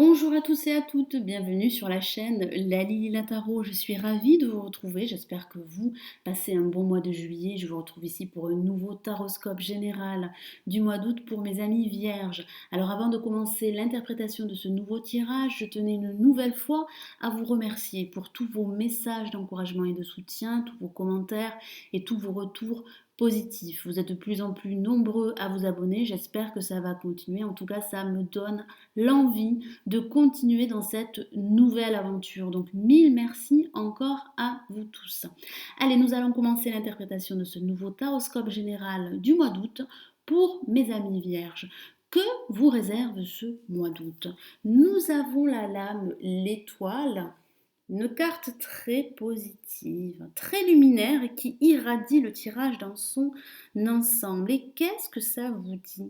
Bonjour à tous et à toutes, bienvenue sur la chaîne Lali La Tarot. Je suis ravie de vous retrouver, j'espère que vous passez un bon mois de juillet. Je vous retrouve ici pour un nouveau taroscope général du mois d'août pour mes amis vierges. Alors avant de commencer l'interprétation de ce nouveau tirage, je tenais une nouvelle fois à vous remercier pour tous vos messages d'encouragement et de soutien, tous vos commentaires et tous vos retours positifs. Vous êtes de plus en plus nombreux à vous abonner, j'espère que ça va continuer. En tout cas, ça me donne l'envie de continuer dans cette nouvelle aventure. Donc mille merci encore à vous tous. Allez, nous allons commencer l'interprétation de ce nouveau taroscope général du mois d'août pour mes amis vierges. Que vous réserve ce mois d'août? Nous avons la lame l'étoile, une carte très positive, très luminaire et qui irradie le tirage dans son ensemble. Et qu'est-ce que ça vous dit?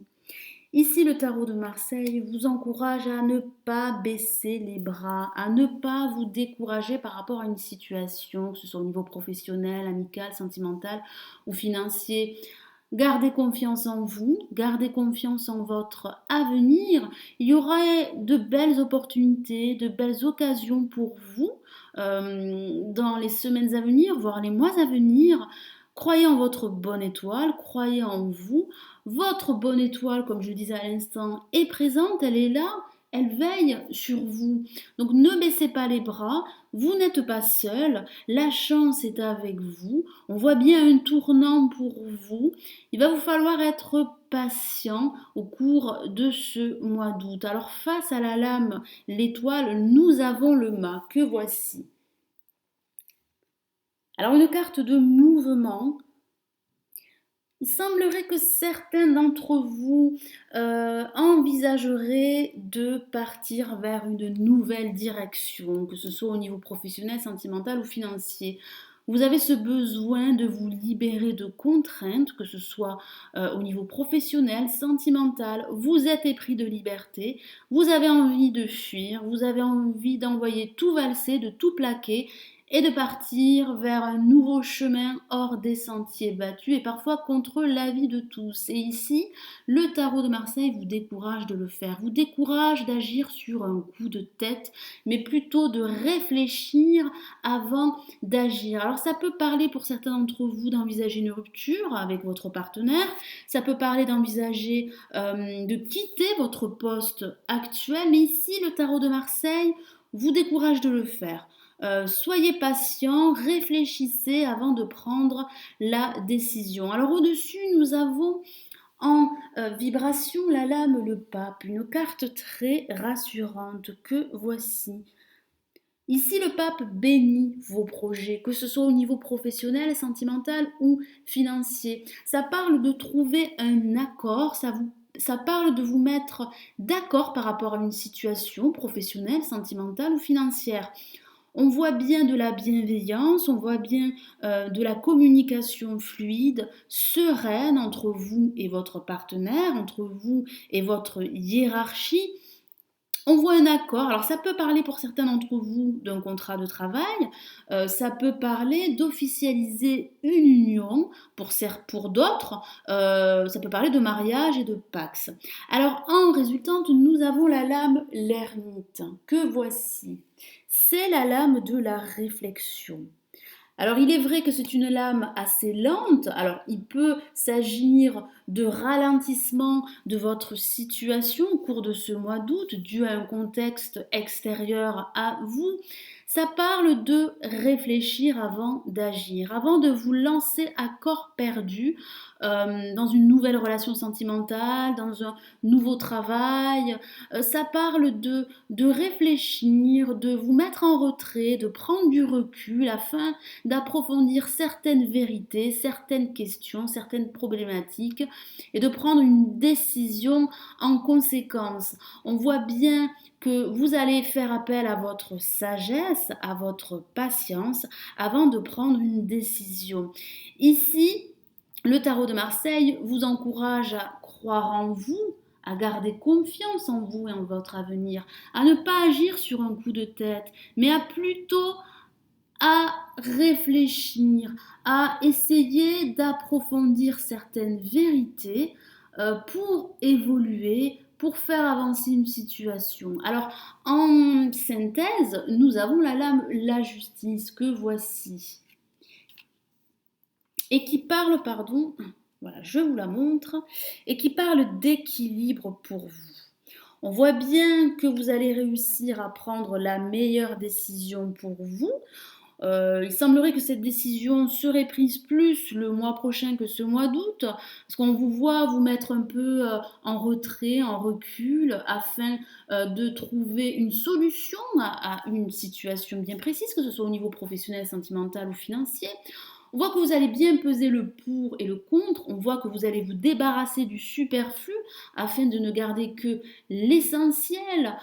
Ici, le tarot de Marseille vous encourage à ne pas baisser les bras, à ne pas vous décourager par rapport à une situation, que ce soit au niveau professionnel, amical, sentimental ou financier. Gardez confiance en vous, gardez confiance en votre avenir. Il y aura de belles opportunités, de belles occasions pour vous dans les semaines à venir, voire les mois à venir. Croyez en votre bonne étoile, croyez en vous. Votre bonne étoile, comme je le disais à l'instant, est présente, elle est là, elle veille sur vous. Donc ne baissez pas les bras, vous n'êtes pas seul, la chance est avec vous. On voit bien un tournant pour vous. Il va vous falloir être patient au cours de ce mois d'août. Alors face à la lame, l'étoile, nous avons le mât que voici. Alors une carte de mouvement. Il semblerait que certains d'entre vous envisageraient de partir vers une nouvelle direction, que ce soit au niveau professionnel, sentimental ou financier. Vous avez ce besoin de vous libérer de contraintes, que ce soit au niveau professionnel, sentimental. Vous êtes épris de liberté, vous avez envie de fuir, vous avez envie d'envoyer tout valser, de tout plaquer et de partir vers un nouveau chemin hors des sentiers battus et parfois contre l'avis de tous. Et ici, le tarot de Marseille vous décourage de le faire, vous décourage d'agir sur un coup de tête, mais plutôt de réfléchir avant d'agir. Alors ça peut parler pour certains d'entre vous d'envisager une rupture avec votre partenaire, ça peut parler d'envisager de quitter votre poste actuel, mais ici, le tarot de Marseille vous décourage de le faire. Soyez patient, réfléchissez avant de prendre la décision. Alors au-dessus, nous avons en vibration la lame le pape, une carte très rassurante que voici. Ici, le pape bénit vos projets, que ce soit au niveau professionnel, sentimental ou financier. Ça parle de trouver un accord, ça parle de vous mettre d'accord par rapport à une situation professionnelle, sentimentale ou financière. On voit bien de la bienveillance, on voit bien de la communication fluide, sereine entre vous et votre partenaire, entre vous et votre hiérarchie. On voit un accord, alors ça peut parler pour certains d'entre vous d'un contrat de travail, ça peut parler d'officialiser une union, pour d'autres, ça peut parler de mariage et de pax. Alors en résultante, nous avons la lame l'ermite, que voici. C'est la lame de la réflexion. Alors il est vrai que c'est une lame assez lente, alors il peut s'agir de ralentissement de votre situation au cours de ce mois d'août dû à un contexte extérieur à vous. Ça parle de réfléchir avant d'agir, avant de vous lancer à corps perdu dans une nouvelle relation sentimentale, dans un nouveau travail. Ça parle de réfléchir, de vous mettre en retrait, de prendre du recul afin d'approfondir certaines vérités, certaines questions, certaines problématiques et de prendre une décision en conséquence. On voit bien que vous allez faire appel à votre sagesse, à votre patience avant de prendre une décision. Ici, le tarot de Marseille vous encourage à croire en vous, à garder confiance en vous et en votre avenir, à ne pas agir sur un coup de tête, mais à plutôt à réfléchir, à essayer d'approfondir certaines vérités pour évoluer, pour faire avancer une situation. Alors, en synthèse, nous avons la lame, la justice, que voici, et qui parle, pardon, voilà, je vous la montre, et qui parle d'équilibre pour vous. On voit bien que vous allez réussir à prendre la meilleure décision pour vous. Il semblerait que cette décision serait prise plus le mois prochain que ce mois d'août, parce qu'on vous voit vous mettre un peu en retrait, en recul, afin de trouver une solution à une situation bien précise, que ce soit au niveau professionnel, sentimental ou financier. On voit que vous allez bien peser le pour et le contre, on voit que vous allez vous débarrasser du superflu afin de ne garder que l'essentiel.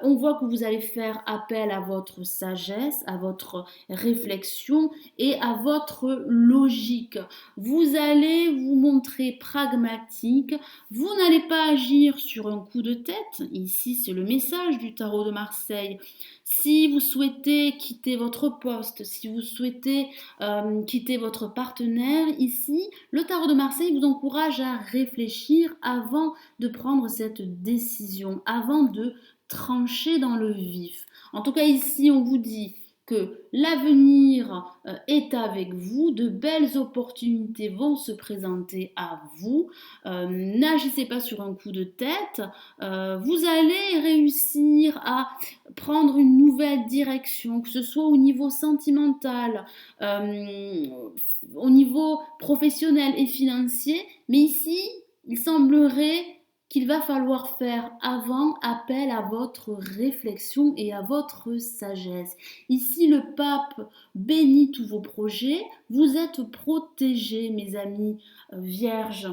On voit que vous allez faire appel à votre sagesse, à votre réflexion et à votre logique. Vous allez vous montrer pragmatique, vous n'allez pas agir sur un coup de tête. Ici, c'est le message du tarot de Marseille. Si vous souhaitez quitter votre poste, si vous souhaitez quitter votre partenaire, ici, le tarot de Marseille vous encourage à réfléchir avant de prendre cette décision, avant de trancher dans le vif. En tout cas, ici, on vous dit que l'avenir est avec vous, de belles opportunités vont se présenter à vous. N'agissez pas sur un coup de tête, vous allez réussir à prendre une nouvelle direction, que ce soit au niveau sentimental, au niveau professionnel et financier, mais ici, il semblerait qu'il va falloir faire avant appel à votre réflexion et à votre sagesse. Ici, le pape bénit tous vos projets. Vous êtes protégés, mes amis vierges.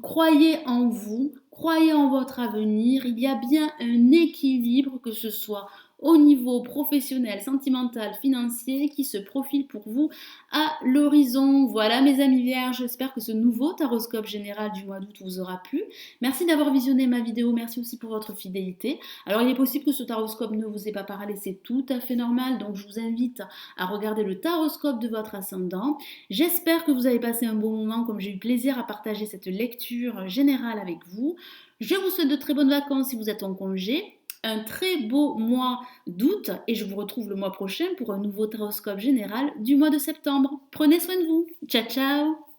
Croyez en vous, croyez en votre avenir. Il y a bien un équilibre, que ce soit au niveau professionnel, sentimental, financier, qui se profile pour vous à l'horizon. Voilà mes amis vierges, j'espère que ce nouveau taroscope général du mois d'août vous aura plu. Merci d'avoir visionné ma vidéo, merci aussi pour votre fidélité. Alors il est possible que ce taroscope ne vous ait pas parlé, c'est tout à fait normal, donc je vous invite à regarder le taroscope de votre ascendant. J'espère que vous avez passé un bon moment, comme j'ai eu plaisir à partager cette lecture générale avec vous. Je vous souhaite de très bonnes vacances si vous êtes en congé, un très beau mois d'août et je vous retrouve le mois prochain pour un nouveau taroscope général du mois de septembre. Prenez soin de vous. Ciao ciao.